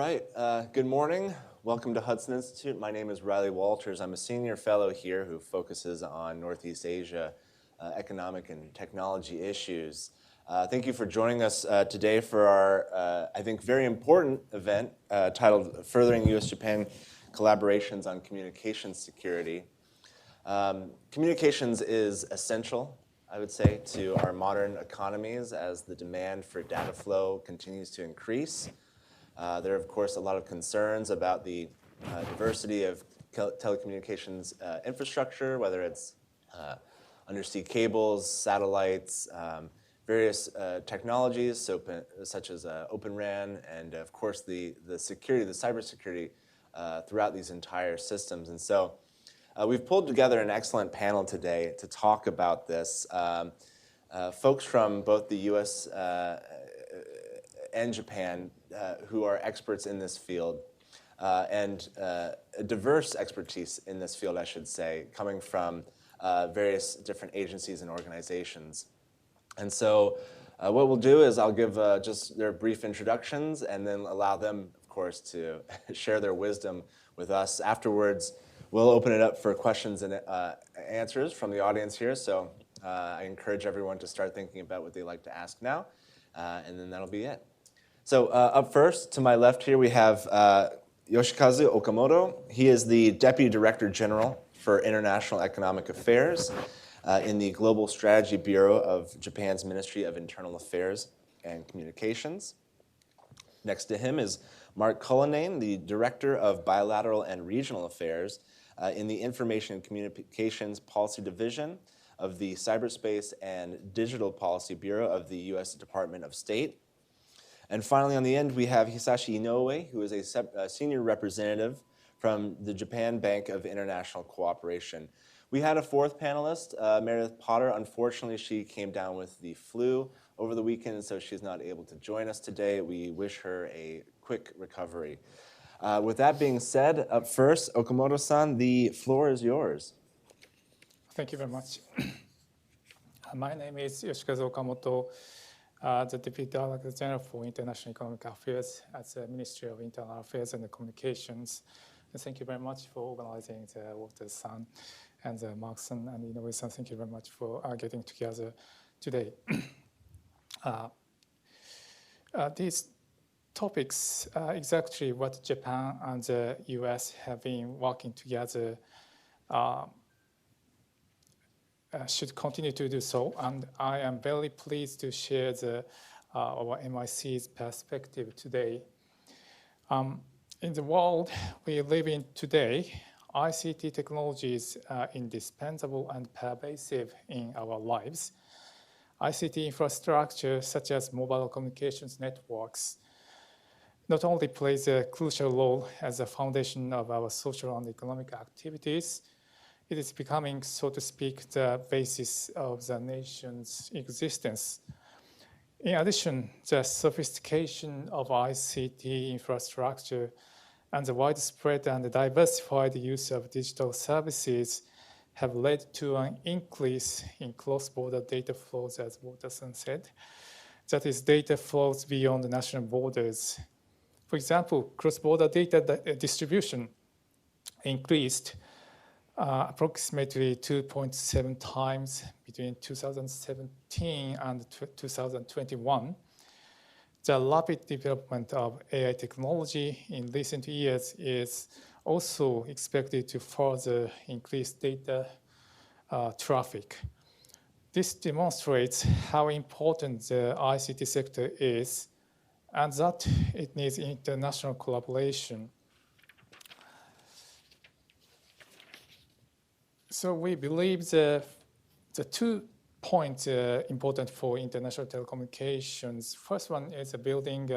right, good morning. Welcome to Hudson Institute. My name is Riley Walters. I'm a senior fellow here who focuses on Northeast Asia economic and technology issues. Thank you for joining us today for our, I think, very important event titled Furthering U.S.-Japan Collaborations on Communications Security. Communications is essential, I would say, to our modern economies as the demand for data flow continues to increase. There are, of course, a lot of concerns about the diversity of telecommunications infrastructure, whether it's undersea cables, satellites, various technologies, such as Open RAN, and of course the security, the cybersecurity throughout these entire systems. And so we've pulled together an excellent panel today to talk about this. Folks from both the U.S. And Japan who are experts in this field, and a diverse expertise in this field, I should say, coming from various different agencies and organizations. And so what we'll do is I'll give just their brief introductions and then allow them, of course, to share their wisdom with us. Afterwards, we'll open it up for questions and answers from the audience here. So I encourage everyone to start thinking about what they'd like to ask now, and then that'll be it. So up first, to my left here, we have Yoshikazu Okamoto. He is the Deputy Director General for International Economic Affairs in the Global Strategy Bureau of Japan's Ministry of Internal Affairs and Communications. Next to him is Mark Cullinane, the Director of Bilateral and Regional Affairs in the Information and Communications Policy Division of the Cyberspace and Digital Policy Bureau of the U.S. Department of State. And finally, on the end, we have Hisashi Inoue, who is a senior representative from the Japan Bank of International Cooperation. We had a fourth panelist, Meredith Potter. Unfortunately, she came down with the flu over the weekend, so she's not able to join us today. We wish her a quick recovery. With that being said, up first, Okamoto-san, the floor is yours. Thank you very much. My name is Yoshikazu Okamoto, the Deputy Director General for International Economic Affairs at the Ministry of Internal Affairs and Communications. And thank you very much for organizing the Walter-san and the Markson and Inoue-san. Thank you very much for getting together today. These topics are exactly what Japan and the US have been working together should continue to do so, and I am very pleased to share our MIC's perspective today. In the world we live in today, ICT technologies are indispensable and pervasive in our lives. ICT infrastructure, such as mobile communications networks, not only plays a crucial role as a foundation of our social and economic activities, it is becoming, so to speak, the basis of the nation's existence. In addition, the sophistication of ICT infrastructure and the widespread and diversified use of digital services have led to an increase in cross-border data flows, as Walterson said. That is, data flows beyond national borders. For example, cross-border data distribution increased approximately 2.7 times between 2017 and 2021. The rapid development of AI technology in recent years is also expected to further increase data traffic. This demonstrates how important the ICT sector is and that it needs international collaboration. So we believe the 2 points important for international telecommunications. First one is building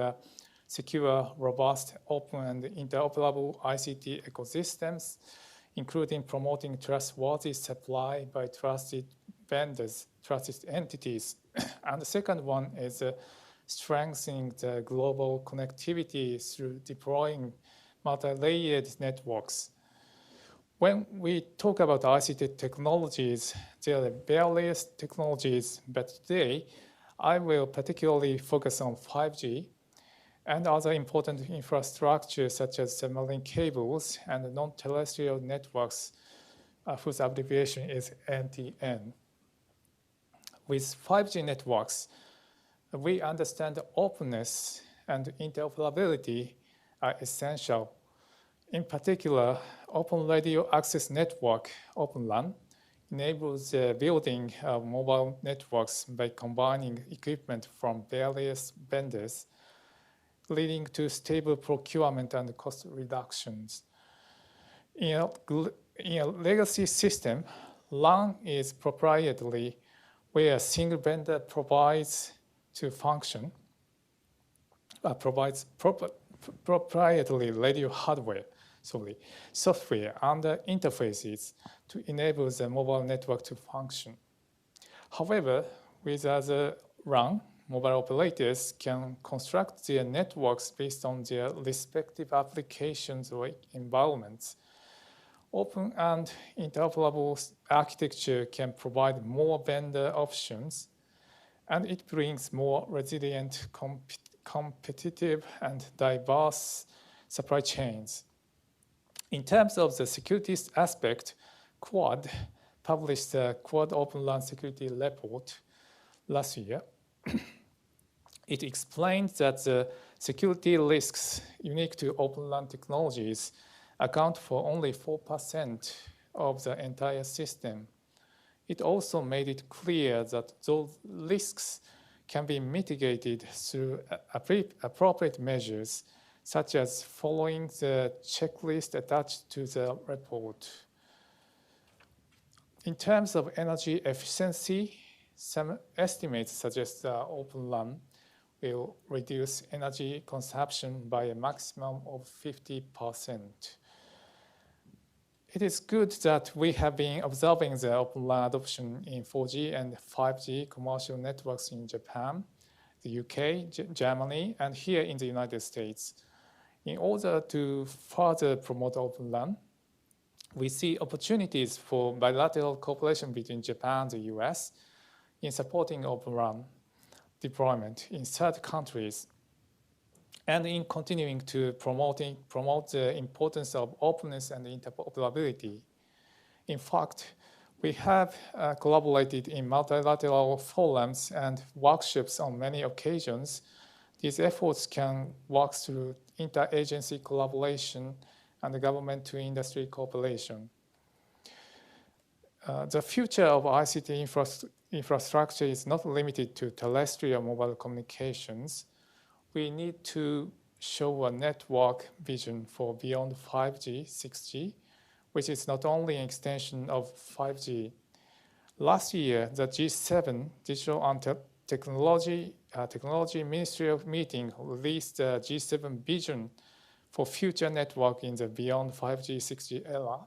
secure, robust, open, and interoperable ICT ecosystems, including promoting trustworthy supply by trusted vendors, trusted entities. And the second one is strengthening the global connectivity through deploying multi-layered networks. When we talk about ICT technologies, there are various technologies, but today I will particularly focus on 5G and other important infrastructure such as submarine cables and non-terrestrial networks whose abbreviation is NTN. With 5G networks, we understand openness and interoperability are essential. In particular, Open Radio Access Network, OpenLAN, enables the building of mobile networks by combining equipment from various vendors, leading to stable procurement and cost reductions. In a legacy system, LAN is proprietary, where a single vendor provides proprietary radio hardware, software, and interfaces to enable the mobile network to function. However, with other RAN, mobile operators can construct their networks based on their respective applications or environments. Open and interoperable architecture can provide more vendor options, and it brings more resilient, competitive, and diverse supply chains. In terms of the security aspect, Quad published the Quad Open LAN Security Report last year. It explained that the security risks unique to Open LAN technologies account for only 4% of the entire system. It also made it clear that those risks can be mitigated through appropriate measures, such as following the checklist attached to the report. In terms of energy efficiency, some estimates suggest that Open LAN will reduce energy consumption by a maximum of 50%. It is good that we have been observing the Open LAN adoption in 4G and 5G commercial networks in Japan, the UK, Germany, and here in the United States. In order to further promote Open LAN, we see opportunities for bilateral cooperation between Japan and the US in supporting Open LAN deployment in third countries, and in continuing to promote the importance of openness and interoperability. In fact, we have collaborated in multilateral forums and workshops on many occasions. These efforts can work through interagency collaboration and government-to-industry cooperation. The future of ICT infrastructure is not limited to terrestrial mobile communications. We need to show a network vision for beyond 5G, 6G, which is not only an extension of 5G. Last year, the G7 Digital and Technology Ministerial Meeting released the G7 vision for future network in the beyond 5G, 6G era.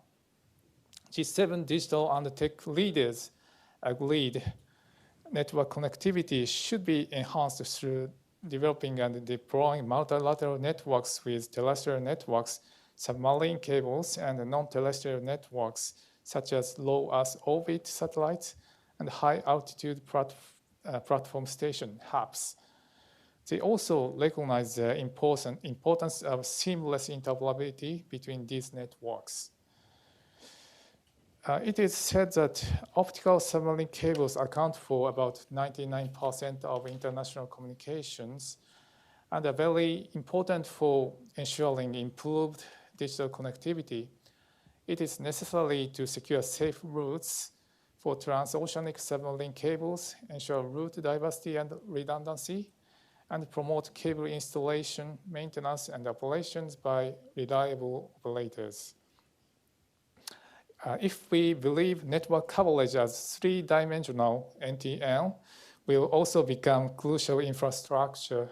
G7 digital and tech leaders agreed network connectivity should be enhanced through developing and deploying multilateral networks with terrestrial networks, submarine cables, and non-terrestrial networks, such as low Earth orbit satellites and high-altitude platform station, HAPS. They also recognize the importance of seamless interoperability between these networks. It is said that optical submarine cables account for about 99% of international communications and are very important for ensuring improved digital connectivity. It is necessary to secure safe routes for transoceanic submarine cables, ensure route diversity and redundancy, and promote cable installation, maintenance, and operations by reliable operators. If we believe network coverage as three-dimensional, NTN will also become crucial infrastructure.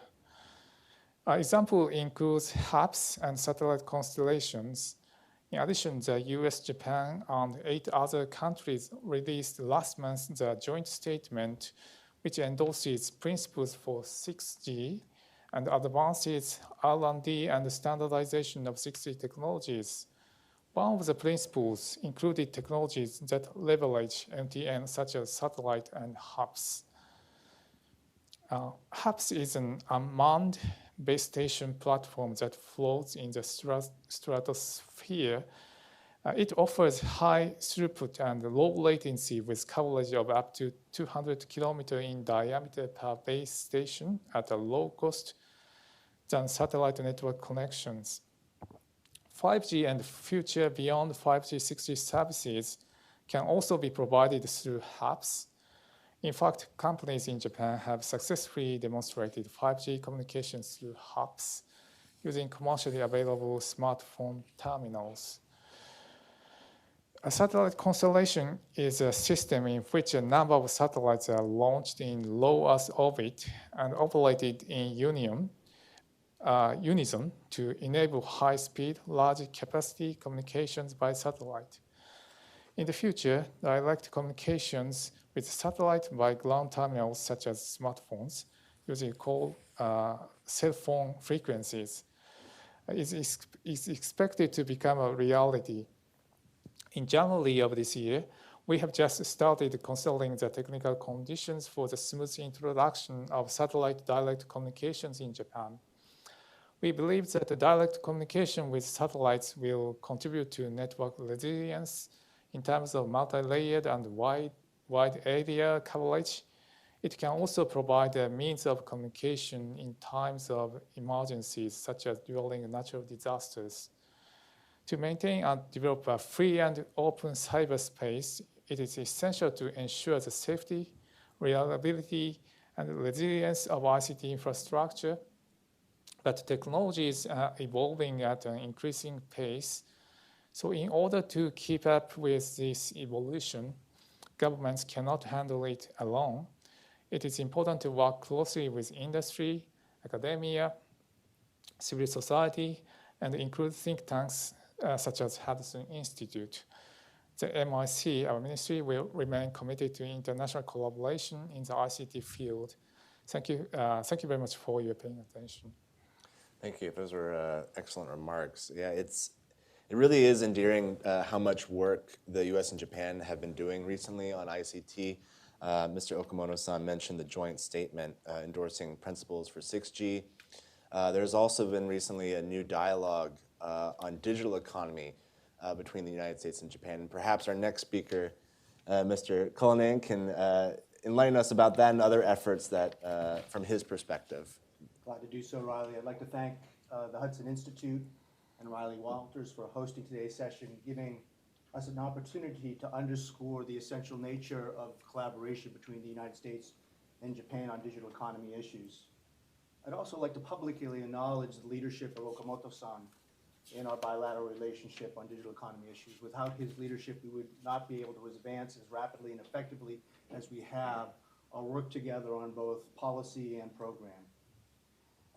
An example includes HAPS and satellite constellations. In addition, the US, Japan, and 8 other countries released last month the joint statement which endorses principles for 6G and advances R&D and standardization of 6G technologies. One of the principles included technologies that leverage NTN, such as satellite and HAPS. HAPS is an unmanned base station platform that floats in the stratosphere. It offers high throughput and low latency with coverage of up to 200 kilometers in diameter per base station at a low cost than satellite network connections. 5G and future beyond 5G 6G services can also be provided through hubs. In fact, companies in Japan have successfully demonstrated 5G communications through hubs using commercially available smartphone terminals. A satellite constellation is a system in which a number of satellites are launched in low Earth orbit and operated in unison to enable high-speed, large-capacity communications by satellite. In the future, direct communications with satellite by ground terminals such as smartphones using cell phone frequencies is expected to become a reality. In January of this year, we have just started consulting the technical conditions for the smooth introduction of satellite direct communications in Japan. We believe that the direct communication with satellites will contribute to network resilience in terms of multi-layered and wide area coverage. It can also provide a means of communication in times of emergencies, such as during natural disasters. To maintain and develop a free and open cyberspace, it is essential to ensure the safety, reliability, and resilience of ICT infrastructure. But technology is evolving at an increasing pace. So in order to keep up with this evolution, governments cannot handle it alone. It is important to work closely with industry, academia, civil society, and include think tanks such as Hudson Institute. The MIC, our ministry, will remain committed to international collaboration in the ICT field. Thank you very much for your paying attention. Thank you. Those were excellent remarks. Yeah, it really is endearing how much work the U.S. and Japan have been doing recently on ICT. Mr. Okamoto-san mentioned the joint statement endorsing principles for 6G. There's also been recently a new dialogue on digital economy between the United States and Japan. And perhaps our next speaker, Mr. Cullinan, can enlighten us about that and other efforts that, from his perspective. Glad to do so, Riley. I'd like to thank the Hudson Institute and Riley Walters for hosting today's session, giving us an opportunity to underscore the essential nature of collaboration between the United States and Japan on digital economy issues. I'd also like to publicly acknowledge the leadership of Okamoto-san in our bilateral relationship on digital economy issues. Without his leadership, we would not be able to advance as rapidly and effectively as we have or work together on both policy and program.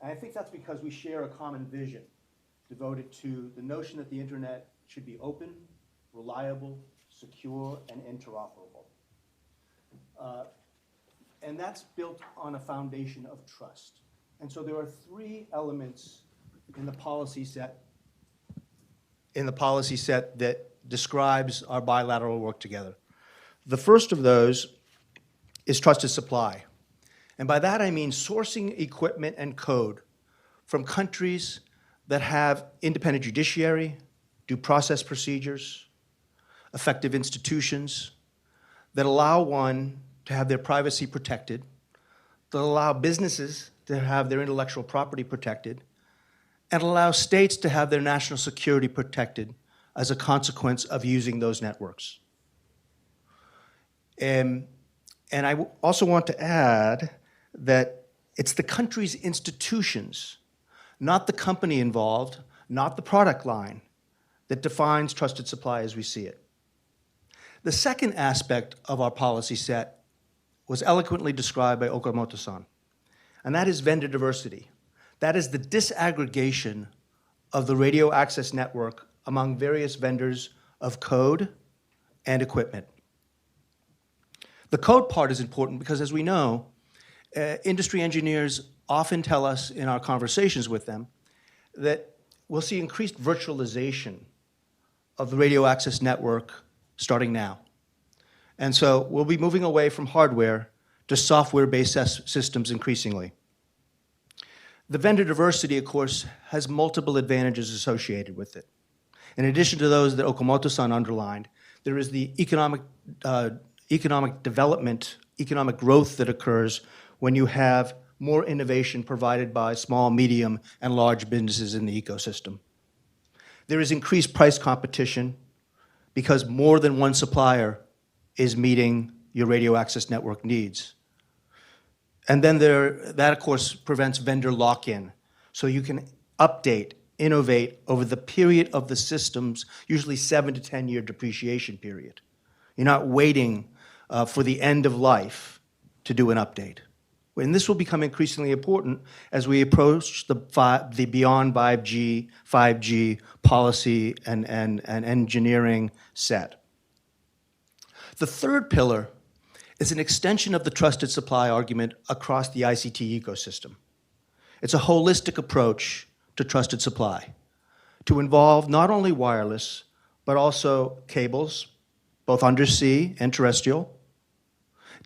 And I think that's because we share a common vision devoted to the notion that the internet should be open, reliable, secure, and interoperable. And that's built on a foundation of trust. And so there are three elements in the policy set that describes our bilateral work together. The first of those is trusted supply. And by that I mean sourcing equipment and code from countries that have independent judiciary, due process procedures, effective institutions that allow one to have their privacy protected, that allow businesses to have their intellectual property protected, and allow states to have their national security protected as a consequence of using those networks. And I also want to add that it's the country's institutions, not the company involved, not the product line, that defines trusted supply as we see it. The second aspect of our policy set was eloquently described by Okamoto-san, and that is vendor diversity. That is the disaggregation of the radio access network among various vendors of code and equipment. The code part is important because, as we know, industry engineers often tell us in our conversations with them that we'll see increased virtualization of the radio access network starting now. And so we'll be moving away from hardware to software-based systems increasingly. The vendor diversity, of course, has multiple advantages associated with it. In addition to those that Okamoto-san underlined, there is the economic development, economic growth that occurs when you have more innovation provided by small, medium, and large businesses in the ecosystem. There is increased price competition because more than one supplier is meeting your radio access network needs. And then that, of course, prevents vendor lock-in. So you can update, innovate over the period of the system's usually 7 to 10 year depreciation period. You're not waiting for the end of life to do an update. And this will become increasingly important as we approach the beyond 5G policy and engineering set. The third pillar is an extension of the trusted supply argument across the ICT ecosystem. It's a holistic approach to trusted supply to involve not only wireless, but also cables, both undersea and terrestrial,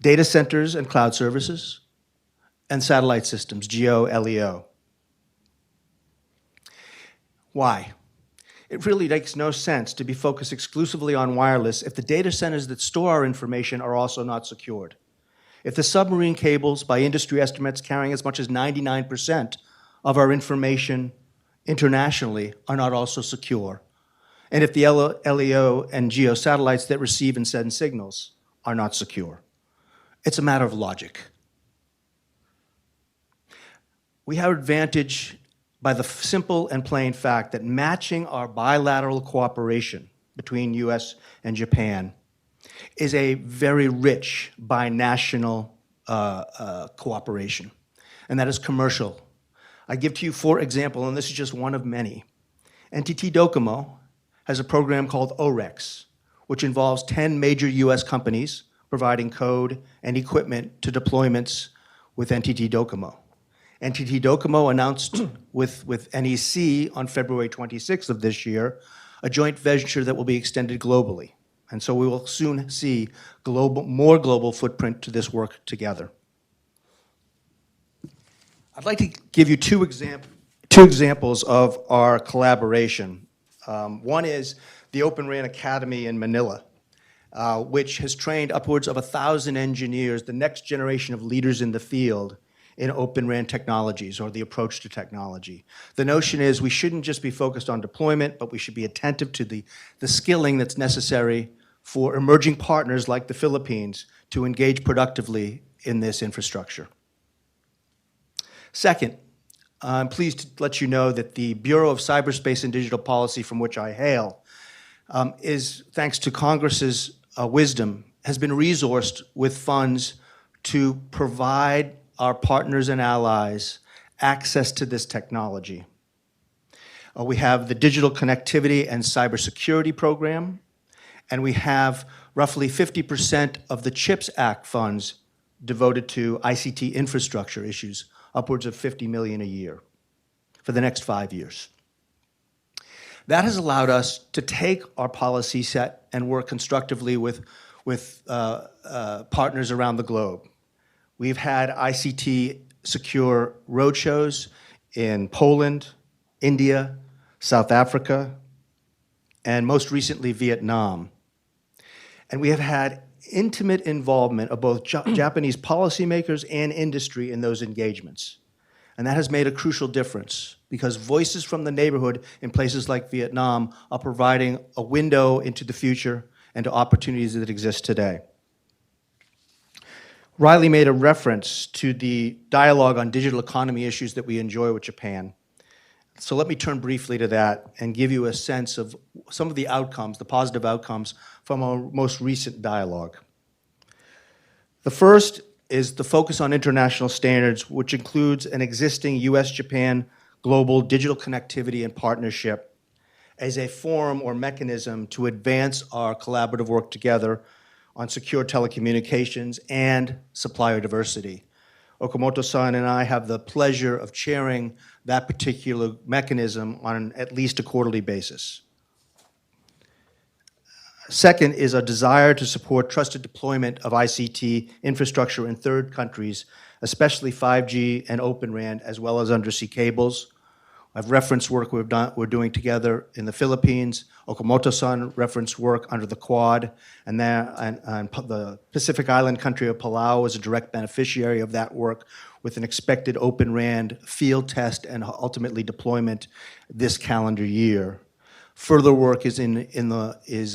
data centers and cloud services, and satellite systems, GEO, LEO. Why? It really makes no sense to be focused exclusively on wireless if the data centers that store our information are also not secured. If the submarine cables, by industry estimates carrying as much as 99% of our information internationally, are not also secure, and if the LEO and GEO satellites that receive and send signals are not secure. It's a matter of logic. We have advantage by the simple and plain fact that matching our bilateral cooperation between US and Japan is a very rich binational cooperation, and that is commercial. I give to you 4 examples, and this is just one of many. NTT Docomo has a program called OREX, which involves 10 major US companies providing code and equipment to deployments with NTT Docomo. NTT Docomo announced with NEC on February 26th of this year a joint venture that will be extended globally. And so we will soon see more global footprint to this work together. I'd like to give you two examples of our collaboration. One is the Open RAN Academy in Manila, which has trained upwards of 1,000 engineers, the next generation of leaders in the field in Open RAN technologies, or the approach to technology. The notion is we shouldn't just be focused on deployment, but we should be attentive to the skilling that's necessary for emerging partners like the Philippines to engage productively in this infrastructure. Second, I'm pleased to let you know that the Bureau of Cyberspace and Digital Policy, from which I hail, is, thanks to Congress's wisdom, has been resourced with funds to provide our partners and allies access to this technology. We have the Digital Connectivity and Cybersecurity Program, and we have roughly 50% of the CHIPS Act funds devoted to ICT infrastructure issues, upwards of $50 million a year for the next 5 years. That has allowed us to take our policy set and work constructively with partners around the globe. We've had ICT secure roadshows in Poland, India, South Africa, and most recently Vietnam. And we have had intimate involvement of both Japanese policymakers and industry in those engagements. And that has made a crucial difference because voices from the neighborhood in places like Vietnam are providing a window into the future and to opportunities that exist today. Riley made a reference to the dialogue on digital economy issues that we enjoy with Japan. So let me turn briefly to that and give you a sense of some of the outcomes, the positive outcomes from our most recent dialogue. The first is the focus on international standards, which includes an existing US-Japan global digital connectivity and partnership as a forum or mechanism to advance our collaborative work together on secure telecommunications and supplier diversity. Okamoto-san and I have the pleasure of chairing that particular mechanism on at least a quarterly basis. Second is a desire to support trusted deployment of ICT infrastructure in third countries, especially 5G and Open RAN, as well as undersea cables. I've referenced work we're doing together in the Philippines. Okamoto-san referenced work under the Quad, and the Pacific Island country of Palau is a direct beneficiary of that work, with an expected Open RAN field test and ultimately deployment this calendar year. Further work is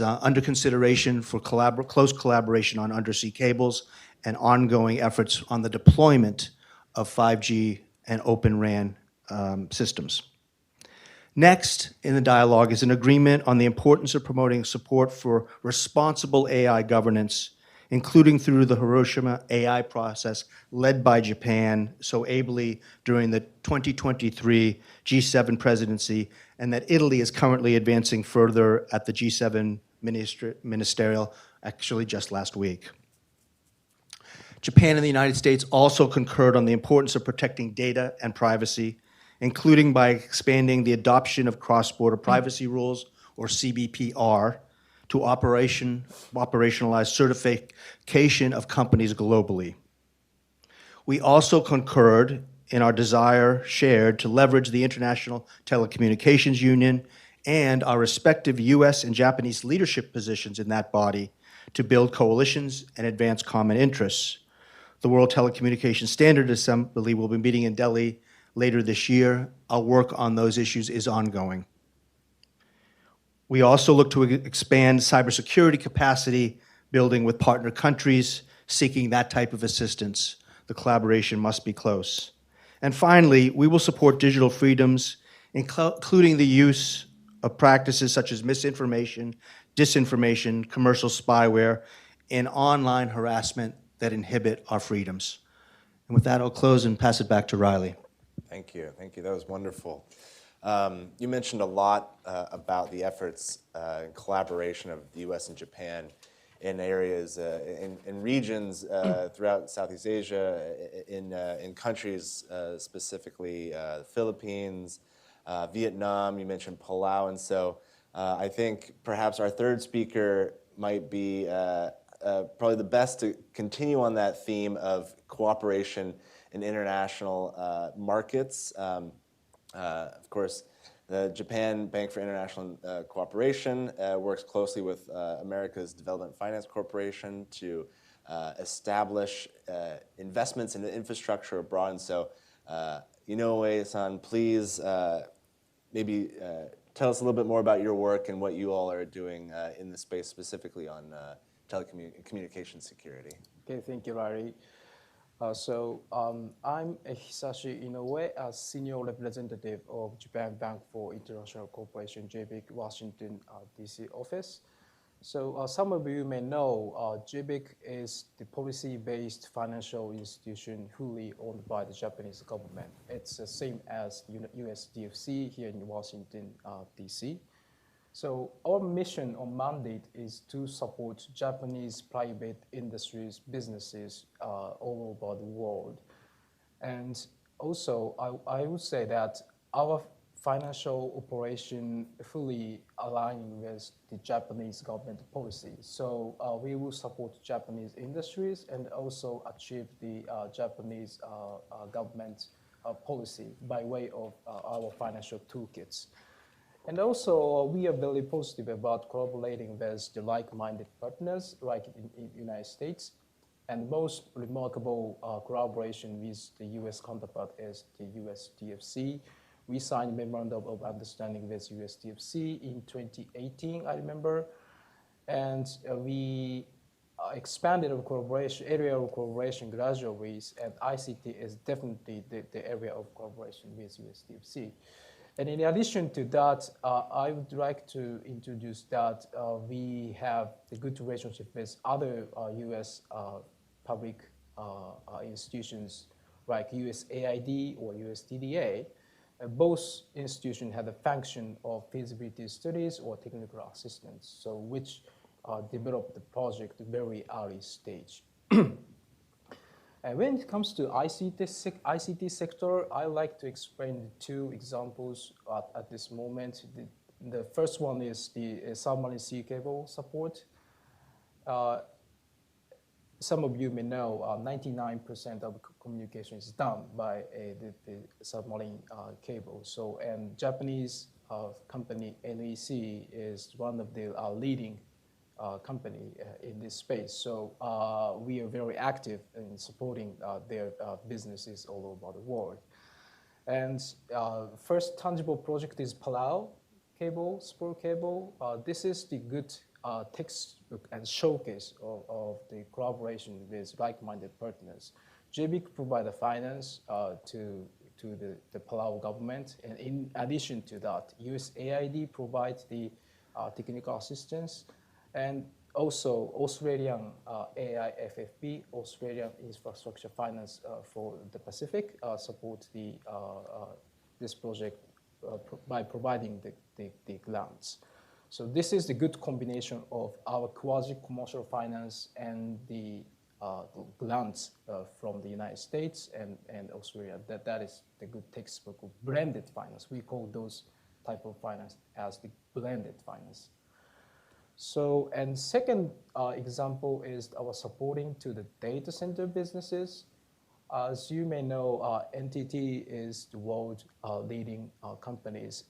under consideration for close collaboration on undersea cables and ongoing efforts on the deployment of 5G and Open RAN systems. Next in the dialogue is an agreement on the importance of promoting support for responsible AI governance, including through the Hiroshima AI process led by Japan so ably during the 2023 G7 presidency, and that Italy is currently advancing further at the G7 ministerial, actually just last week. Japan and the United States also concurred on the importance of protecting data and privacy, including by expanding the adoption of cross-border privacy rules, or CBPR, to operationalize certification of companies globally. We also concurred in our desire shared to leverage the International Telecommunications Union and our respective US and Japanese leadership positions in that body to build coalitions and advance common interests. The World Telecommunications Standard Assembly will be meeting in Delhi later this year. Our work on those issues is ongoing. We also look to expand cybersecurity capacity building with partner countries seeking that type of assistance. The collaboration must be close. And finally, we will support digital freedoms, including the use of practices such as misinformation, disinformation, commercial spyware, and online harassment that inhibit our freedoms. And with that, I'll close and pass it back to Riley. Thank you. That was wonderful. You mentioned a lot about the efforts and collaboration of the U.S. and Japan in areas, in regions throughout Southeast Asia, in countries specifically the Philippines, Vietnam. You mentioned Palau, and so I think perhaps our third speaker might be probably the best to continue on that theme of cooperation in international markets. Of course, the Japan Bank for International Cooperation works closely with America's Development Finance Corporation to establish investments in the infrastructure abroad. And so, Inoue-san, please maybe tell us a little bit more about your work and what you all are doing in the space specifically on telecommunication security. Okay, thank you, Larry. I'm Hisashi Inoue, a senior representative of Japan Bank for International Cooperation, JBIC, Washington, D.C. office. Some of you may know JBIC is the policy-based financial institution fully owned by the Japanese government. It's the same as USDFC here in Washington, D.C. So our mission or mandate is to support Japanese private industries, businesses all over the world. And also, I would say that our financial operation fully align with the Japanese government policy. So we will support Japanese industries and also achieve the Japanese government policy by way of our financial toolkits. And also, we are very positive about collaborating with the like-minded partners, like in United States. And most remarkable collaboration with the US counterpart is the USDFC. We signed a memorandum of understanding with USDFC in 2018, I remember. And we expanded our collaboration, area of collaboration gradually, and ICT is definitely the area of collaboration with USDFC. And in addition to that, I would like to introduce that we have a good relationship with other US public institutions like USAID or USDDA. Both institutions have a function of feasibility studies or technical assistance, so which develop the project at a very early stage. And when it comes to ICT sector, I like to explain two examples at this moment. The first one is the submarine sea cable support. some of you may know 99% of communication is done by the submarine cable. So, and Japanese company LEC is one of the leading company in this space. So we are very active in supporting their businesses all over the world. And first tangible project is Palau cable, spur cable. This is the good textbook and showcase of the collaboration with like-minded partners. JBIC provide the finance to the Palau government, and in addition to that, USAID provides the technical assistance, and also Australian AIFFP, Australian Infrastructure Finance for the Pacific, support this project by providing the grants. So this is the good combination of our quasi-commercial finance and the grants from the United States and Australia. That is the good textbook of blended finance. We call those type of finance as the blended finance. So, and second example is our supporting to the data center businesses. As you may know, NTT is the world leading companies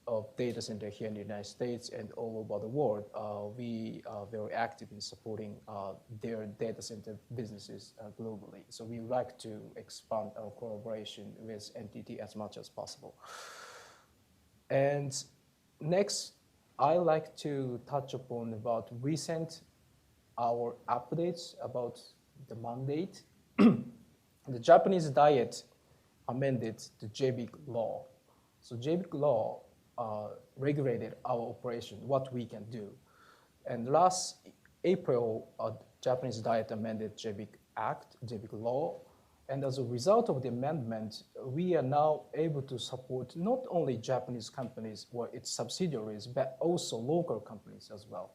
of data center here in the United States and all over the world. We are very active in supporting their data center businesses globally. So we would like to expand our collaboration with NTT as much as possible. And next, I like to touch upon about recent our updates about the mandate. The Japanese Diet amended the JBIC law. So JBIC law regulated our operation, what we can do. And last April, Japanese Diet amended JBIC Act, JBIC law. And as a result of the amendment, we are now able to support not only Japanese companies or its subsidiaries, but also local companies as well.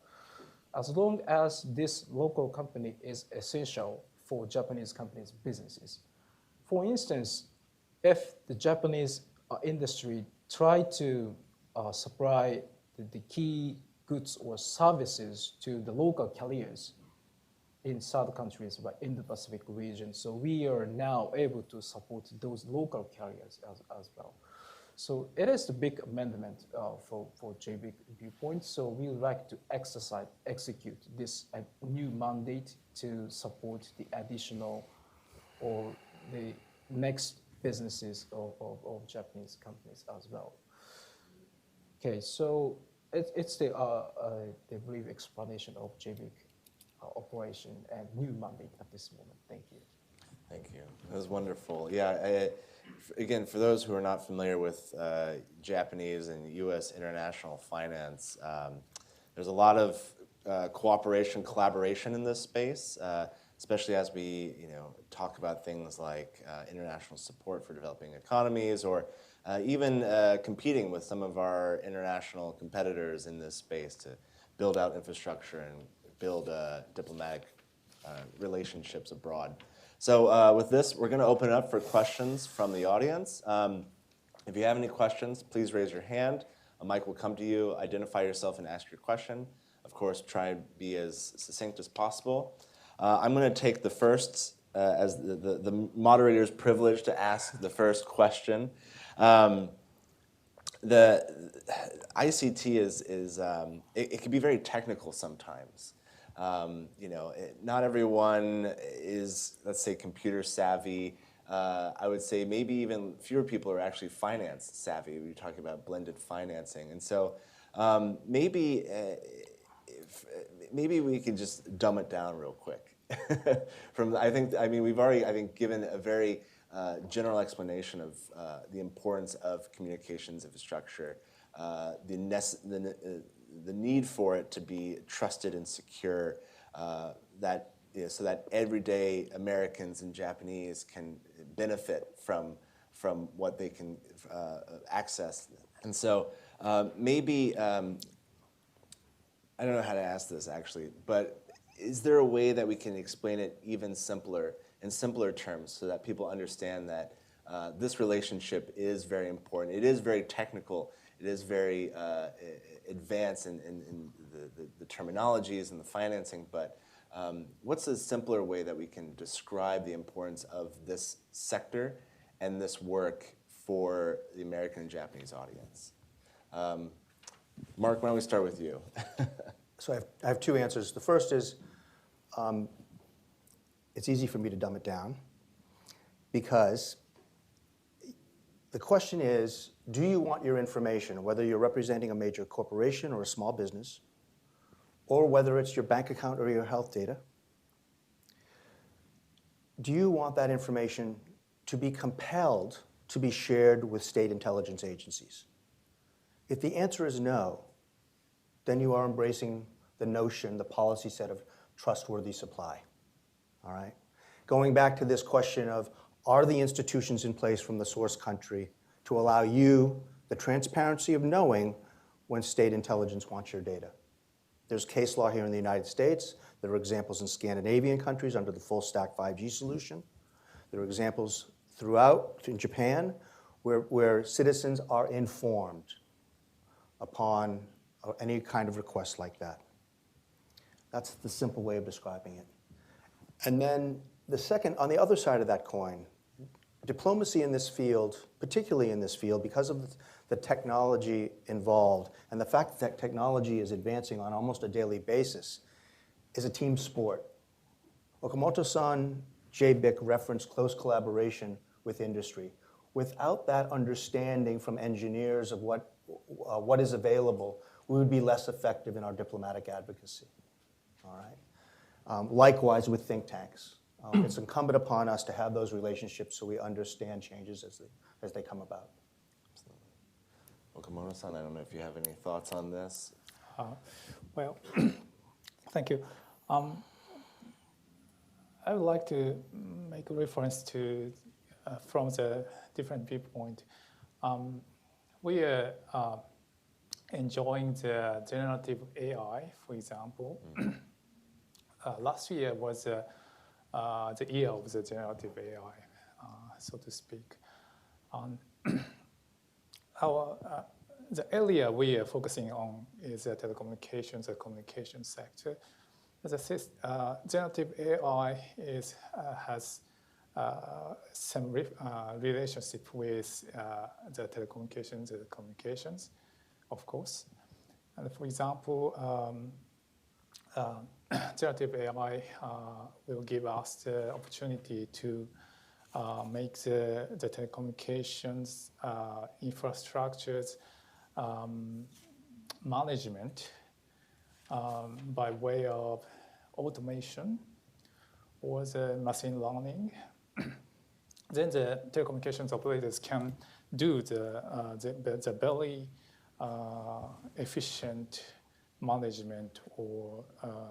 As long as this local company is essential for Japanese companies' businesses. For instance, if the Japanese industry try to supply the key goods or services to the local carriers in southern countries, but in the Pacific region, so we are now able to support those local carriers as well. So it is the big amendment for JBIC viewpoint. So we would like to execute this new mandate to support the additional or the next businesses of Japanese companies as well. Okay, so it's the brief explanation of JBIC operation and new mandate at this moment. Thank you. Thank you. That was wonderful. Yeah, again, for those who are not familiar with Japanese and U.S. international finance, there's a lot of cooperation, collaboration in this space, especially as we talk about things like international support for developing economies, or even competing with some of our international competitors in this space to build out infrastructure and build diplomatic relationships abroad. So with this, we're going to open it up for questions from the audience. If you have any questions, please raise your hand. A mic will come to you. Identify yourself and ask your question. Of course, try and be as succinct as possible. I'm going to take the first, as the moderator's privilege to ask the first question. The ICT it can be very technical sometimes. Not everyone is, let's say, computer savvy. I would say maybe even fewer people are actually finance savvy. We're talking about blended financing. And so maybe we could just dumb it down real quick. We've already, given a very general explanation of the importance of communications infrastructure, the need for it to be trusted and secure, so that everyday Americans and Japanese can benefit from what they can access. And so maybe, I don't know how to ask this actually, but is there a way that we can explain it even simpler, in simpler terms, so that people understand that this relationship is very important? It is very technical. It is very advanced in the terminologies and the financing, but What's a simpler way that we can describe the importance of this sector and this work for the American and Japanese audience? Mark, why don't we start with you? So I have two answers. The first is, it's easy for me to dumb it down because the question is, do you want your information, whether you're representing a major corporation or a small business, or whether it's your bank account or your health data, do you want that information to be compelled to be shared with state intelligence agencies? If the answer is no, then you are embracing the notion, the policy set of trustworthy supply, all right? Going back to this question of, are the institutions in place from the source country to allow you the transparency of knowing when state intelligence wants your data? There's case law here in the United States. There are examples in Scandinavian countries under the full stack 5G solution. There are examples throughout in Japan where citizens are informed upon any kind of request like that. That's the simple way of describing it. And then the second, on the other side of that coin, diplomacy in this field, particularly in this field, because of the technology involved and the fact that technology is advancing on almost a daily basis, is a team sport. Okamoto-san, JBIC referenced close collaboration with industry. Without that understanding from engineers of what is available, we would be less effective in our diplomatic advocacy. All right. Likewise with think tanks. It's incumbent upon us to have those relationships so we understand changes as they come about. Absolutely. Okamoto-san, I don't know if you have any thoughts on this. Well, thank you. I would like to make a reference to, from the different viewpoint. We are enjoying the generative AI, for example. Last year was the year of the generative AI, so to speak. The area we are focusing on is the telecommunications, the communication sector. Generative AI has some relationship with the telecommunications, the communications, of course. And for example, generative AI will give us the opportunity to make the telecommunications infrastructures management by way of automation or the machine learning. Then the telecommunications operators can do the very efficient management or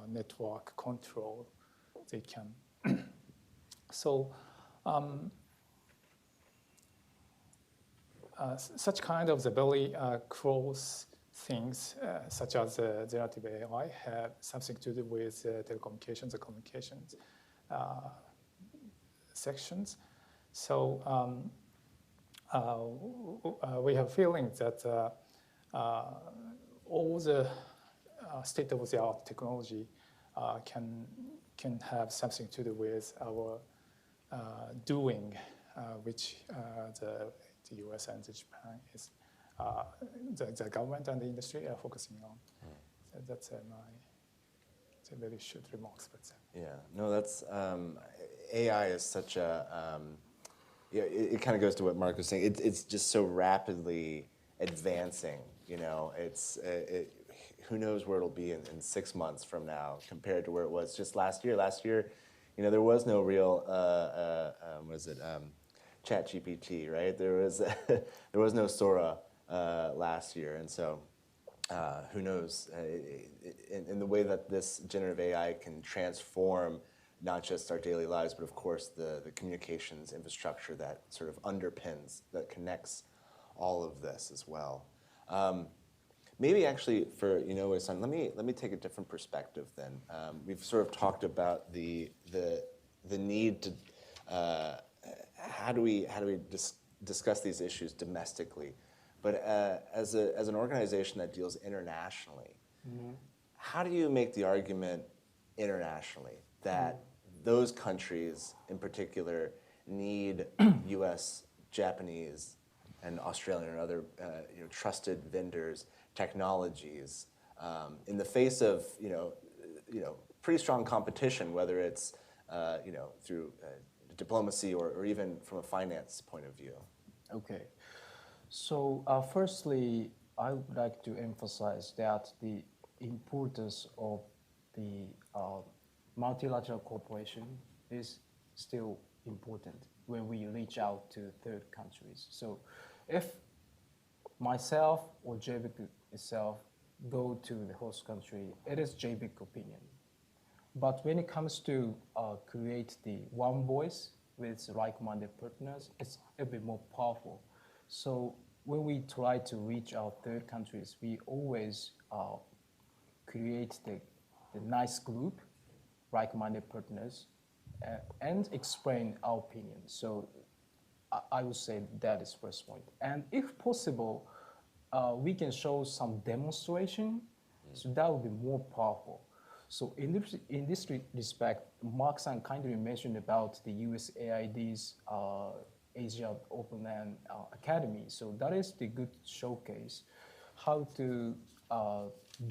network control they can. So such kind of the very close things, such as generative AI, have something to do with telecommunications, the communications sections. So we have feeling that all the state-of-the-art technology can have something to do with our doing, which the US and the Japan is the government and the industry are focusing on. So that's my very short remarks. But yeah, no, that's AI is such a it kind of goes to what Mark was saying. It's just so rapidly advancing. You know, who knows where it'll be in 6 months from now compared to where it was just last year. Last year, you know, there was no real ChatGPT, right? There was no Sora last year, and so who knows in the way that this generative AI can transform not just our daily lives, but of course the communications infrastructure that sort of underpins, that connects all of this as well. Maybe actually for Inoue-san, let me take a different perspective then. We've sort of talked about the need to how do we discuss these issues domestically, but as an organization that deals internationally, how do you make the argument internationally that those countries in particular need US, Japanese, and Australian and other trusted vendors, technologies, in the face of pretty strong competition, whether it's through diplomacy or even from a finance point of view? Okay. So firstly, I would like to emphasize that the importance of the multilateral cooperation is still important when we reach out to third countries. So if myself or JBIC itself go to the host country, it is JBIC opinion. But when it comes to create the one voice with like-minded partners, it's a bit more powerful. So when we try to reach out third countries, we always create the nice group, like-minded partners, and explain our opinion. So I would say that is first point. And if possible, we can show some demonstration, so that would be more powerful. So in this respect, Mark-san kindly mentioned about the USAID's Asia Open Land Academy. So that is the good showcase, how to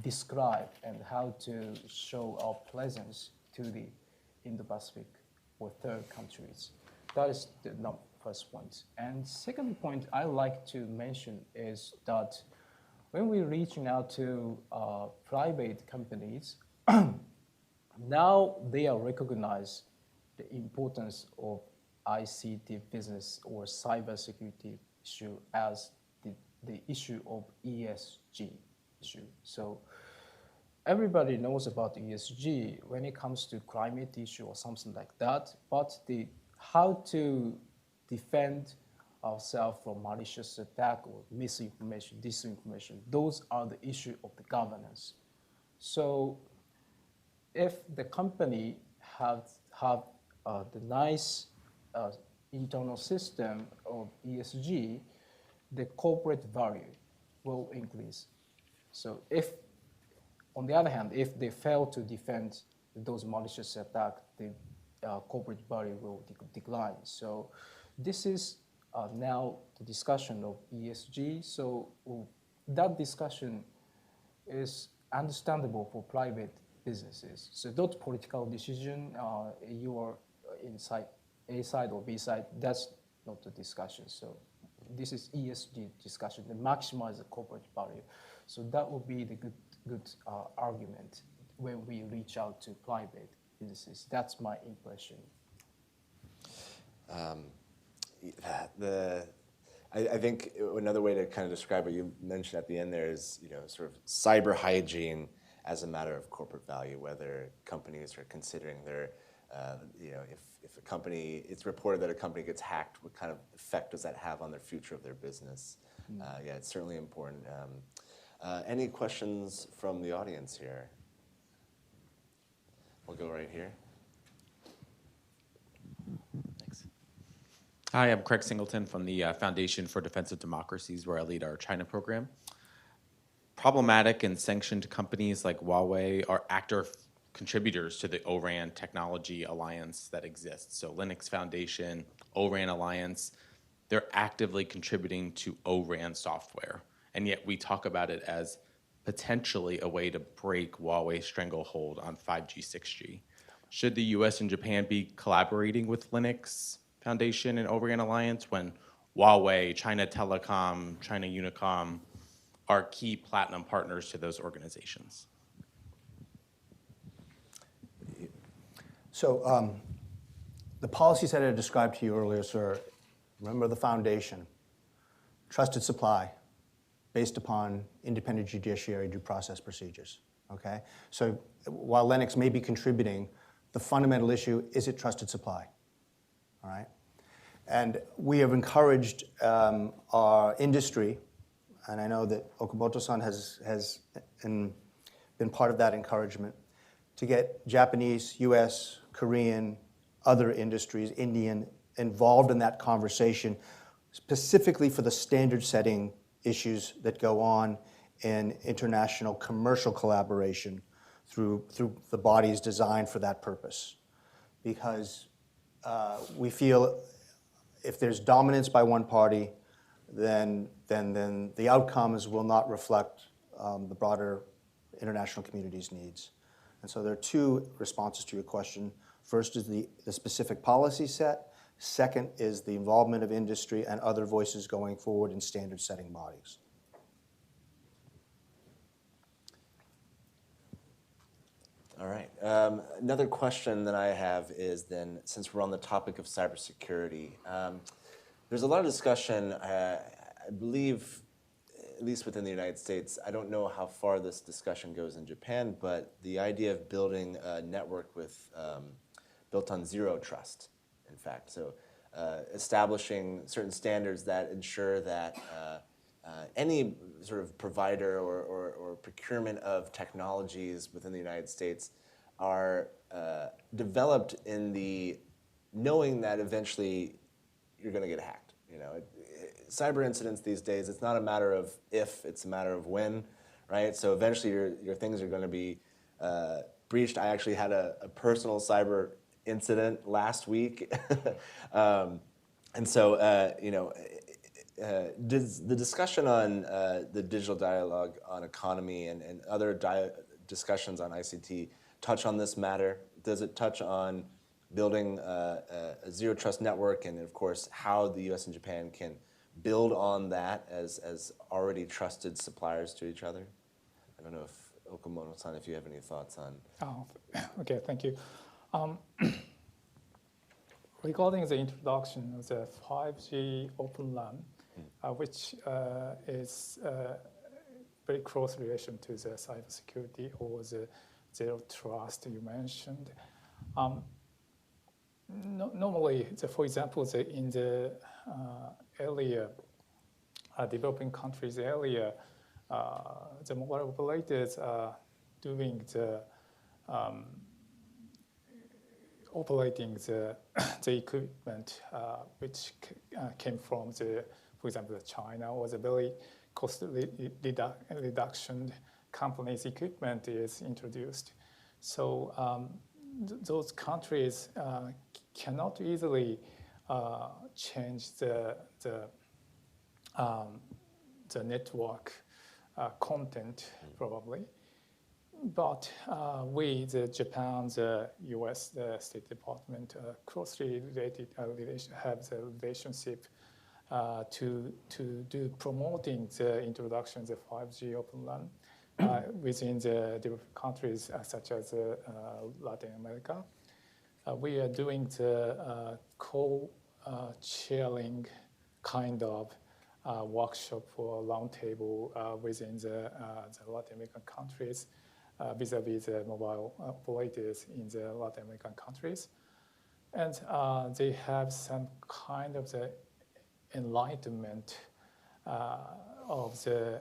describe and how to show our presence to the Indo-Pacific or third countries. That is the first point. And second point I like to mention is that when we're reaching out to private companies, now they are recognize the importance of ICT business or cybersecurity issue as the issue of ESG issue. So everybody knows about ESG when it comes to climate issue or something like that, but how to defend ourselves from malicious attack or misinformation, disinformation, those are the issue of the governance. So if the company have the nice internal system of ESG, the corporate value will increase. So if, on the other hand, if they fail to defend those malicious attacks, the corporate value will decline. So this is now the discussion of ESG. So that discussion is understandable for private businesses. So not political decision, you are inside A side or B side, that's not the discussion. So this is ESG discussion, to maximize the corporate value. So that would be the good argument when we reach out to private businesses. That's my impression. I think another way to kind of describe what you mentioned at the end there is, sort of cyber hygiene as a matter of corporate value, whether companies are considering their, if a company, it's reported that a company gets hacked, what kind of effect does that have on the future of their business? Yeah, it's certainly important. Any questions from the audience here? We'll go right here. Thanks. Hi, I'm Craig Singleton from the Foundation for Defensive Democracies, where I lead our China program. Problematic and sanctioned companies like Huawei are active contributors to the ORAN technology alliance that exists. So Linux Foundation, ORAN Alliance, they're actively contributing to ORAN software. And yet we talk about it as potentially a way to break Huawei's stranglehold on 5G, 6G. Should the US and Japan be collaborating with Linux Foundation and ORAN Alliance when Huawei, China Telecom, China Unicom are key platinum partners to those organizations? So the policies that I described to you earlier, sir, remember the foundation, trusted supply, based upon independent judiciary due process procedures, okay? So while Linux may be contributing, the fundamental issue, is it trusted supply, all right? And we have encouraged our industry, and I know that Okamoto-san has been part of that encouragement, to get Japanese, US, Korean, other industries, Indian, involved in that conversation, specifically for the standard setting issues that go on in international commercial collaboration, through the bodies designed for that purpose. Because we feel if there's dominance by one party, then the outcomes will not reflect the broader international community's needs. And so there are two responses to your question. First is the specific policy set. Second is the involvement of industry and other voices going forward in standard-setting bodies. All right. Another question that I have is then, since we're on the topic of cybersecurity, there's a lot of discussion, I believe, at least within the United States. I don't know how far this discussion goes in Japan, but the idea of building a network built on zero trust, in fact. So establishing certain standards that ensure that any sort of provider or procurement of technologies within the United States are developed in the knowing that eventually you're going to get hacked. You know, cyber incidents these days, it's not a matter of if, it's a matter of when, right? So eventually your things are going to be breached. I actually had a personal cyber incident last week. And so, you know, does the discussion on the digital dialogue on economy and other discussions on ICT touch on this matter? Does it touch on building a zero trust network, and of course how the US and Japan can build on that as already trusted suppliers to each other? I don't know if Okamoto-san, if you have any thoughts on. Oh, okay, thank you. Regarding the introduction of the 5G Open LAN, which is very close relation to the cybersecurity or the zero trust you mentioned. Normally, for example, in the area, developing countries area, the mobile operators are doing the operating the equipment which came from for example, China, or the very cost reduction companies' equipment is introduced. So those countries cannot easily change the network content, probably. But we, the Japan, the US, the State Department, closely related have the relationship to do promoting the introduction of the 5G Open LAN within the developed countries such as Latin America. We are doing the co-chairing kind of workshop or roundtable within the Latin American countries vis-a-vis the mobile operators in the Latin American countries. And they have some kind of the enlightenment of the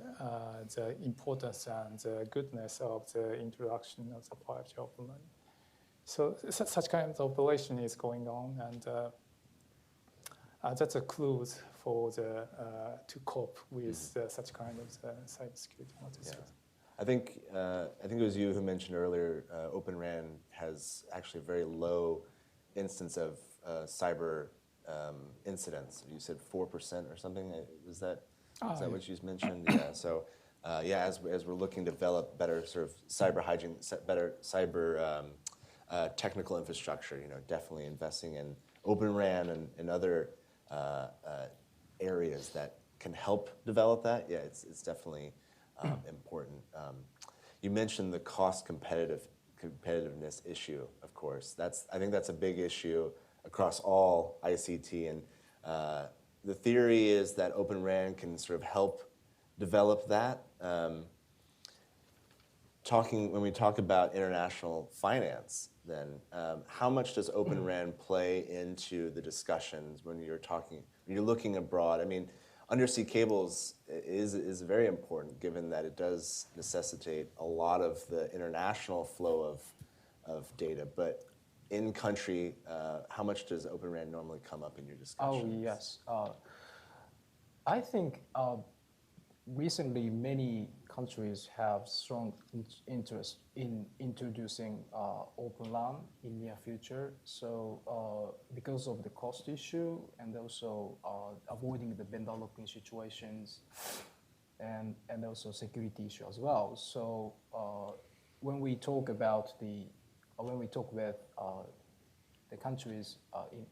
importance and the goodness of the introduction of the 5G Open LAN. So such kind of operation is going on, and that's a clue for to cope with such kind of cybersecurity matters. Yeah. I think it was you who mentioned earlier, Open RAN has actually a very low instance of cyber incidents. You said 4% or something. Was that what you mentioned? Yeah. So as we're looking to develop better sort of cyber hygiene, better cyber technical infrastructure, you know, definitely investing in Open RAN and other areas that can help develop that. Yeah, it's definitely important. You mentioned the cost competitiveness issue, of course. I think that's a big issue across all ICT, and the theory is that Open RAN can sort of help develop that. When we talk about international finance, then how much does Open RAN play into the discussions when you're looking abroad? I mean, undersea cables is very important, given that it does necessitate a lot of the international flow of data. But in country, how much does Open RAN normally come up in your discussions? Oh, yes. I think recently many countries have strong interest in introducing open LAN in near future. So because of the cost issue and also avoiding the vendor locking situations and also security issue as well. So when we talk about the countries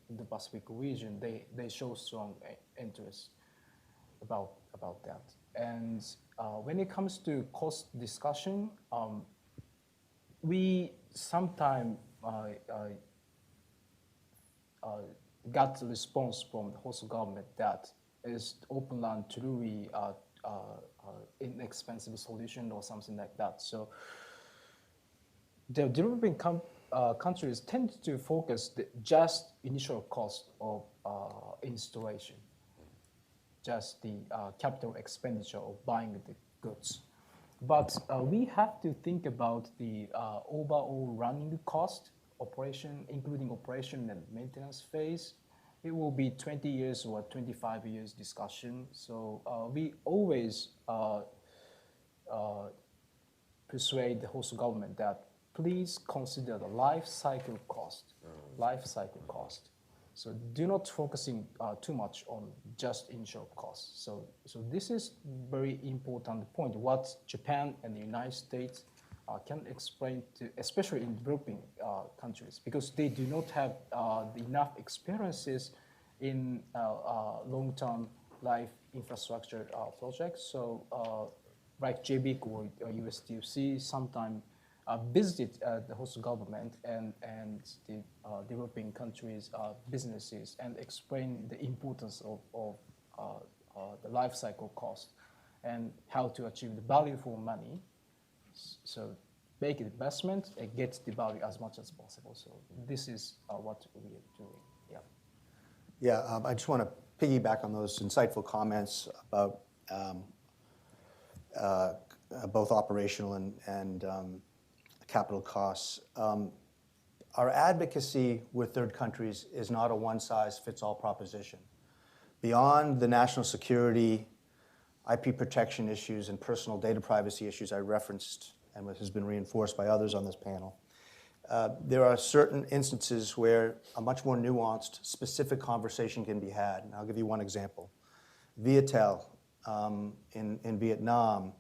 in the Pacific region, they show strong interest about that. And when it comes to cost discussion, we sometimes got the response from the host government that is open LAN truly inexpensive solution or something like that. So the developing countries tend to focus the just initial cost of installation, just the capital expenditure of buying the goods. But we have to think about the overall running cost, operation, including operation and maintenance phase. It will be 20 years or 25 years discussion. So we always persuade the host government that please consider the life cycle cost, life cycle cost. So do not focusing too much on just initial costs. So this is very important point. What Japan and the United States can explain to, especially in developing countries, because they do not have enough experiences in long-term life infrastructure projects. So like JBIC or USTUC sometimes visited the host government and the developing countries' businesses and explain the importance of the life cycle cost and how to achieve the value for money. So make investment and get the value as much as possible. So this is what we are doing. Yeah. Yeah, I just want to piggyback on those insightful comments about both operational and capital costs. Our advocacy with third countries is not a one-size-fits-all proposition. Beyond the national security, IP protection issues, and personal data privacy issues I referenced and what has been reinforced by others on this panel, there are certain instances where a much more nuanced, specific conversation can be had. And I'll give you one example. Viettel in Vietnam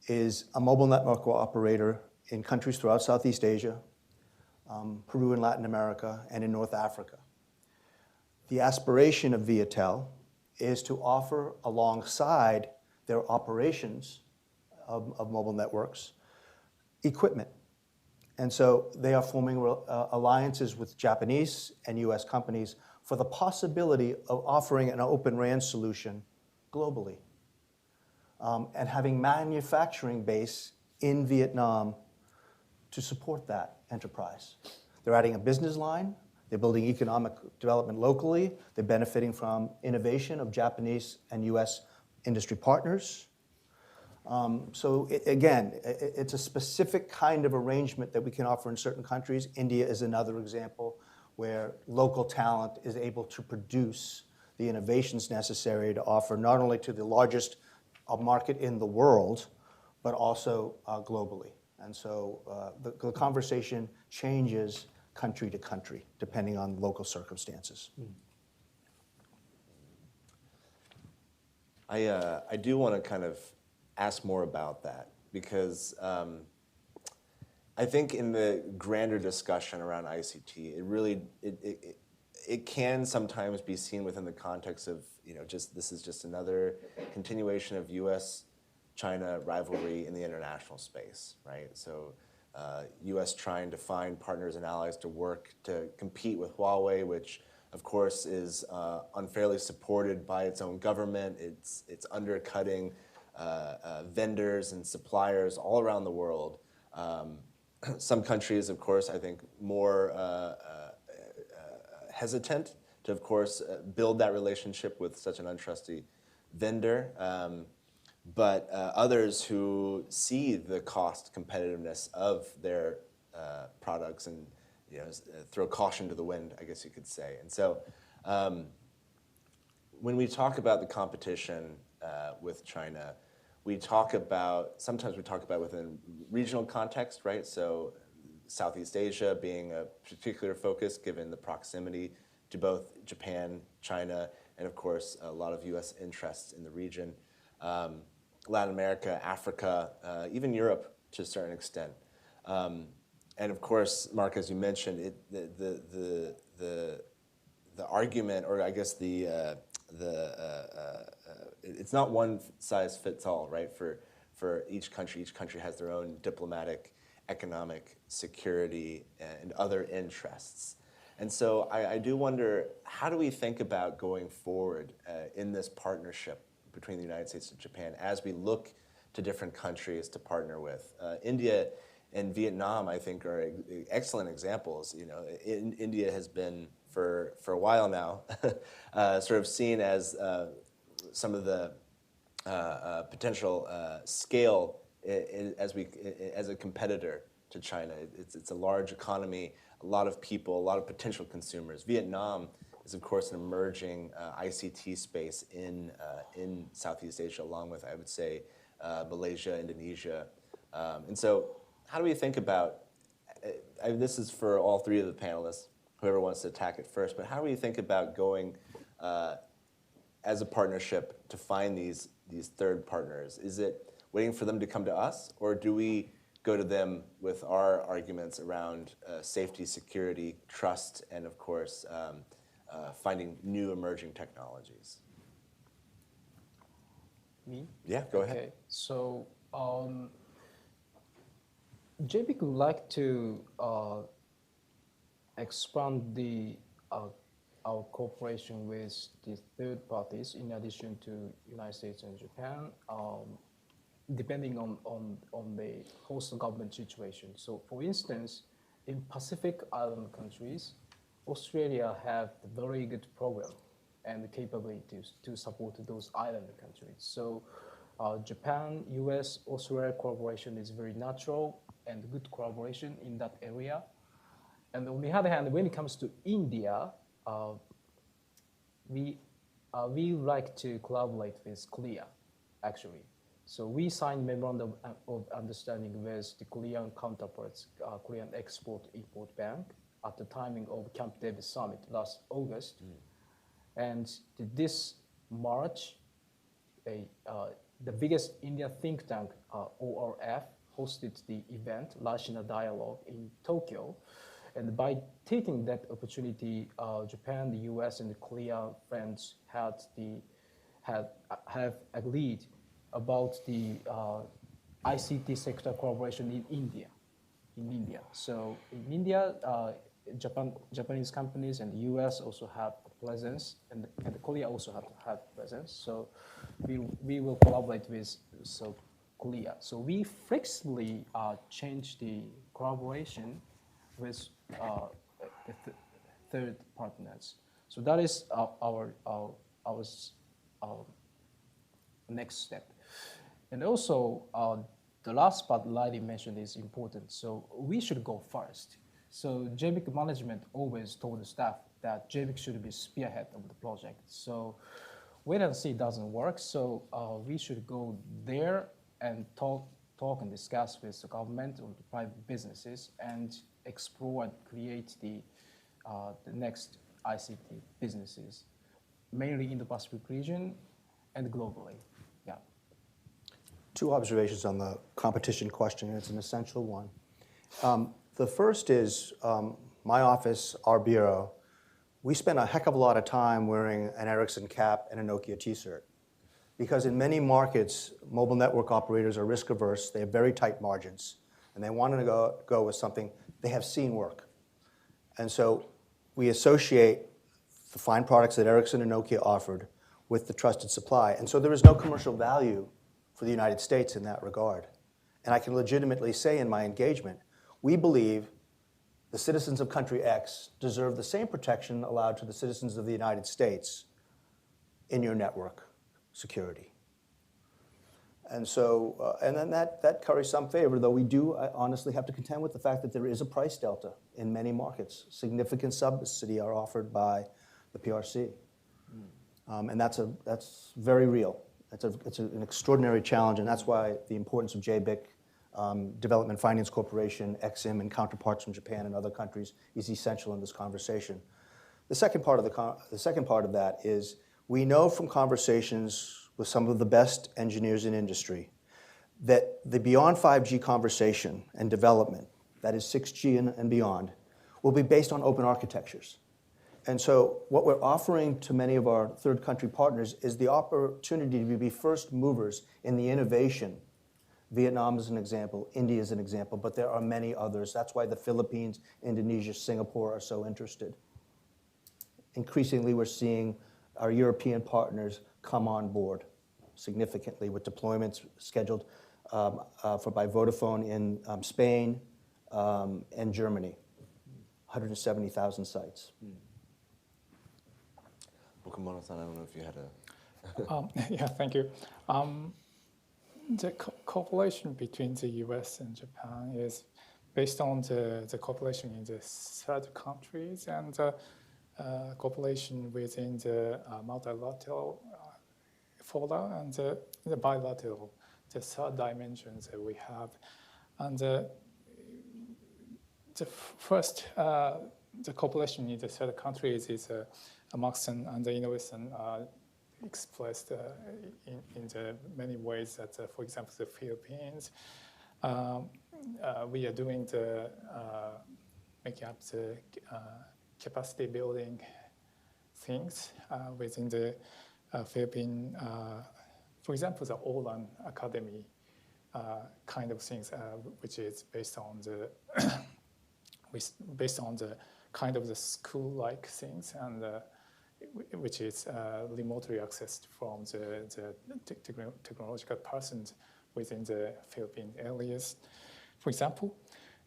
is a mobile network operator in countries throughout Southeast Asia, Peru in Latin America, and in North Africa. The aspiration of Viettel is to offer alongside their operations of mobile networks equipment. And so they are forming alliances with Japanese and US companies for the possibility of offering an open RAN solution globally and having manufacturing base in Vietnam to support that enterprise. They're adding a business line, they're building economic development locally, they're benefiting from innovation of Japanese and US industry partners. So it's a specific kind of arrangement that we can offer in certain countries. India is another example where local talent is able to produce the innovations necessary to offer not only to the largest market in the world, but also globally. And so the conversation changes country to country, depending on local circumstances. I do want to kind of ask more about that because I think in the grander discussion around ICT, it can sometimes be seen within the context of this is just another continuation of U.S.-China rivalry in the international space, right? So U.S. trying to find partners and allies to work to compete with Huawei, which of course is unfairly supported by its own government. It's undercutting vendors and suppliers all around the world. Some countries, of course, I think more hesitant to, of course, build that relationship with such an untrusty vendor. But others who see the cost competitiveness of their products and throw caution to the wind, I guess you could say. And so when we talk about the competition with China, sometimes we talk about within regional context, right? So Southeast Asia being a particular focus given the proximity to both Japan, China, and of course a lot of US interests in the region. Latin America, Africa, even Europe to a certain extent. And of course, Mark, as you mentioned, the argument, or I guess it's not one size fits all, right? For each country. Each country has their own diplomatic, economic, security, and other interests. And so I do wonder, how do we think about going forward in this partnership between the United States and Japan as we look to different countries to partner with? India and Vietnam, I think, are excellent examples. You know, India has been for a while now sort of seen as some of the potential scale as a competitor to China. It's a large economy, a lot of people, a lot of potential consumers. Vietnam is, of course, an emerging ICT space in Southeast Asia, along with, I would say, Malaysia, Indonesia. And so how do we think about, this is for all three of the panelists, whoever wants to attack it first, but how do we think about going as a partnership to find these third partners? Is it waiting for them to come to us, or do we go to them with our arguments around safety, security, trust, and of course, finding new emerging technologies? Me? Yeah, go ahead. Okay, so JBIC would like to expand our cooperation with the third parties in addition to United States and Japan, depending on the host government situation. So for instance, in Pacific Island countries, Australia have a very good program and capabilities to support those island countries. So Japan, US, Australia collaboration is very natural and good collaboration in that area. And on the other hand, when it comes to India, we like to collaborate with Korea, actually. So we signed memorandum of understanding with the Korean counterparts, Korean Export-Import Bank, at the timing of Camp David Summit last August. And this March, the biggest India think tank, ORF, hosted the event, National Dialogue in Tokyo. And by taking that opportunity, Japan, the US, and the Korea friends have agreed about the ICT sector collaboration in India. So in India, Japanese companies and the US also have presence, and Korea also have presence. So we will collaborate with Korea. So we flexibly change the collaboration with the third partners. So that is our next step. And also, the last part Lydie mentioned is important. So we should go first. So JBIC management always told the staff that JBIC should be spearhead of the project. So wait and see doesn't work. So we should go there and talk and discuss with the government or the private businesses and explore and create the next ICT businesses, mainly in the Pacific region and globally. Yeah. Two observations on the competition question, and it's an essential one. The first is my office, our bureau, we spend a heck of a lot of time wearing an Ericsson cap and a Nokia t-shirt. Because in many markets, mobile network operators are risk averse, they have very tight margins, and they want to go with something they have seen work. And so we associate the fine products that Ericsson and Nokia offered with the trusted supply. And so there is no commercial value for the United States in that regard. And I can legitimately say in my engagement, we believe the citizens of country X deserve the same protection allowed to the citizens of the United States in your network security. And so, and then that carries some favor, though we do honestly have to contend with the fact that there is a price delta in many markets. Significant subsidy are offered by the PRC. And that's very real. It's an extraordinary challenge, and that's why the importance of JBIC, Development Finance Corporation, EXIM, and counterparts from Japan and other countries is essential in this conversation. The second part of that is we know from conversations with some of the best engineers in industry that the beyond 5G conversation and development, that is 6G and beyond, will be based on open architectures. And so what we're offering to many of our third country partners is the opportunity to be first movers in the innovation. Vietnam is an example, India is an example, but there are many others. That's why the Philippines, Indonesia, Singapore are so interested. Increasingly, we're seeing our European partners come on board significantly with deployments scheduled by Vodafone in Spain and Germany, 170,000 sites. Okamoto-san, I don't know if you had a... Yeah, thank you. The cooperation between the US and Japan is based on the cooperation in the third countries and cooperation within the multilateral fora and the bilateral, the third dimensions that we have. And the first, the cooperation in the third countries is Hudson and the innovation expressed in the many ways that, for example, the Philippines, we are doing the making up the capacity building things within the Philippine, for example, the Olan Academy kind of things, which is based on the kind of the school-like things and which is remotely accessed from the technological persons within the Philippine areas, for example.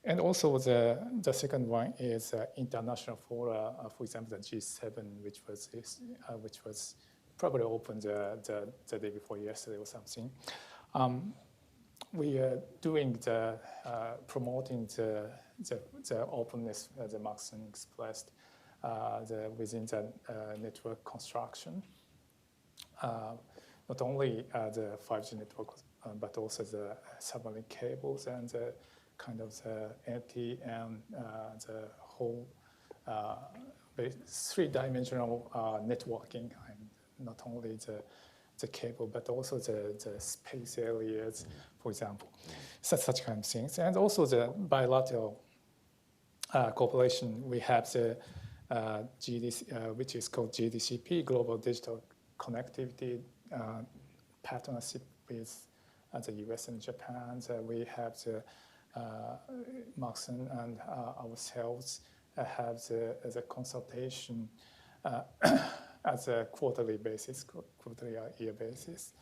And also the second one is international fora, for example, the G7, which was probably opened the day before yesterday or something. We are doing the promoting the openness, the Maxon expressed within the network construction. Not only the 5G network, but also the submarine cables and the kind of the LT and the whole three-dimensional networking, and not only the cable, but also the space areas, for example, such kind of things. And also the bilateral cooperation. We have the GDC, which is called GDCP, Global Digital Connectivity Partnership with the US and Japan. We have the Maxon and ourselves have the consultation as a quarterly basis, quarterly year basis.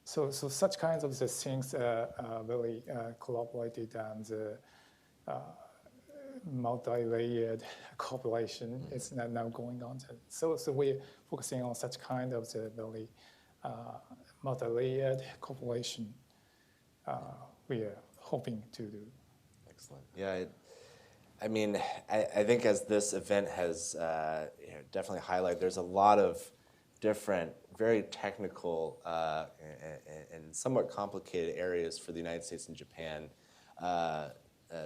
So such kinds of the things are very collaborated and multi-layered cooperation is now going on. So we're focusing on such kind of the very multi-layered cooperation we are hoping to do. Excellent. Yeah, I mean, I think as this event has definitely highlighted, there's a lot of different, very technical and somewhat complicated areas for the United States and Japan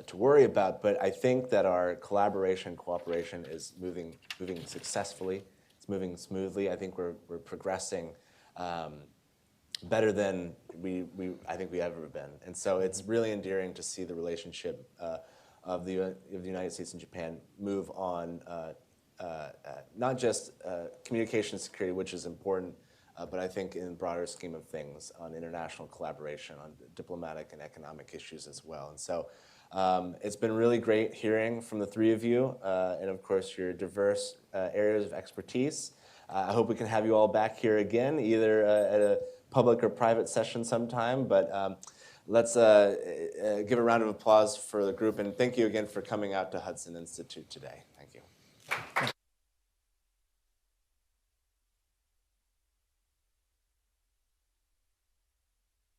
to worry about. But I think that our collaboration, cooperation is moving successfully. It's moving smoothly. I think we're progressing better than I think we've ever been. And so it's really endearing to see the relationship of the United States and Japan move on, not just communication security, which is important, but I think in the broader scheme of things on international collaboration, on diplomatic and economic issues as well. And so it's been really great hearing from the three of you, and of course your diverse areas of expertise. I hope we can have you all back here again, either at a public or private session sometime, but let's give a round of applause for the group, and thank you again for coming out to Hudson Institute today. Thank you.